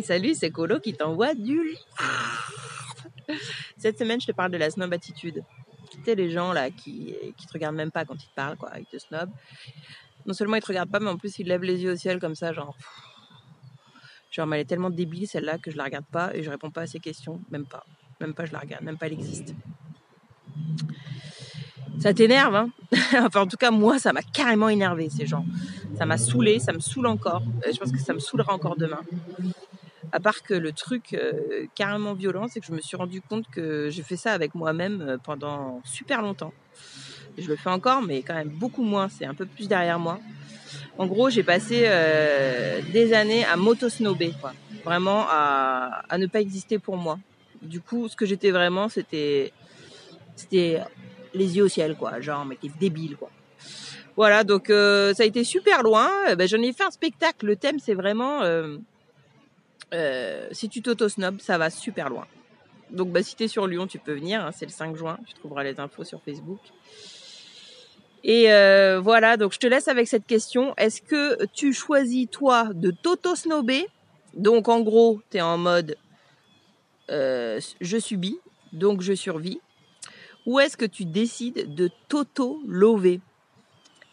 salut, c'est Colo qui t'envoie du lard. Cette semaine, je te parle de la snob attitude. Tu sais, les gens là qui te regardent même pas quand ils te parlent, quoi, ils te snob. Non seulement ils te regardent pas, mais en plus ils lèvent les yeux au ciel comme ça, genre mais elle est tellement débile celle-là que je la regarde pas et je réponds pas à ses questions, même pas, je la regarde, même pas elle existe. Ça t'énerve, hein? Enfin, en tout cas, moi, ça m'a carrément énervé, ces gens. Ça m'a saoulé, ça me saoule encore. Je pense que ça me saoulera encore demain. À part que le truc carrément violent, c'est que je me suis rendu compte que j'ai fait ça avec moi-même pendant super longtemps. Je le fais encore, mais quand même beaucoup moins. C'est un peu plus derrière moi. En gros, j'ai passé des années à m'auto-snober, quoi. Vraiment à ne pas exister pour moi. Du coup, ce que j'étais vraiment, c'était les yeux au ciel, quoi. Genre, mais t'es débile, quoi. Voilà, donc ça a été super loin. J'en ai fait un spectacle. Le thème, c'est vraiment si tu t'auto-snobs, ça va super loin. Donc, si t'es sur Lyon, tu peux venir. Hein, c'est le 5 juin. Tu trouveras les infos sur Facebook. Et voilà, donc je te laisse avec cette question. Est-ce que tu choisis, toi, de t'auto-snober? Donc, en gros, t'es en mode je subis, donc je survis. Ou est-ce que tu décides de t'auto-lover?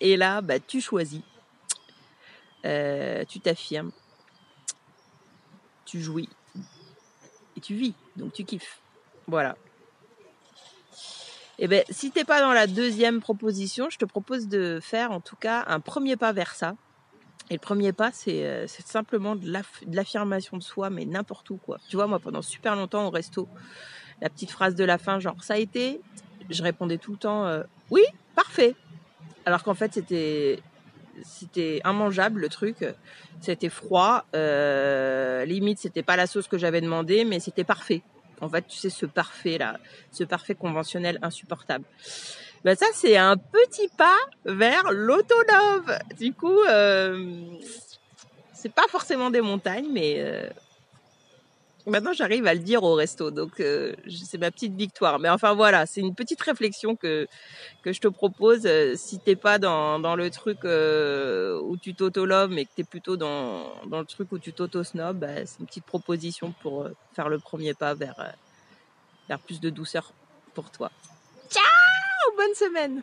Et là, tu choisis. Tu t'affirmes. Tu jouis. Et tu vis. Donc, tu kiffes. Voilà. Et si t'es pas dans la deuxième proposition, je te propose de faire en tout cas un premier pas vers ça. Et le premier pas, c'est simplement de l'affirmation de soi, mais n'importe où, quoi. Tu vois, moi, pendant super longtemps au resto, la petite phrase de la fin, genre, ça a été, je répondais tout le temps, oui, parfait. Alors qu'en fait, c'était immangeable, le truc. C'était froid. Limite, c'était pas la sauce que j'avais demandé, mais c'était parfait. En fait, tu sais, ce parfait conventionnel insupportable. Ça, c'est un petit pas vers l'auto-love. Du coup, c'est pas forcément des montagnes, mais maintenant, j'arrive à le dire au resto. Donc, c'est ma petite victoire. Mais enfin, voilà, c'est une petite réflexion que je te propose. Si t'es pas dans le truc où tu t'auto-loves, mais que t'es plutôt dans le truc où tu t'auto-snob, c'est une petite proposition pour faire le premier pas vers plus de douceur pour toi. Ciao, bonne semaine.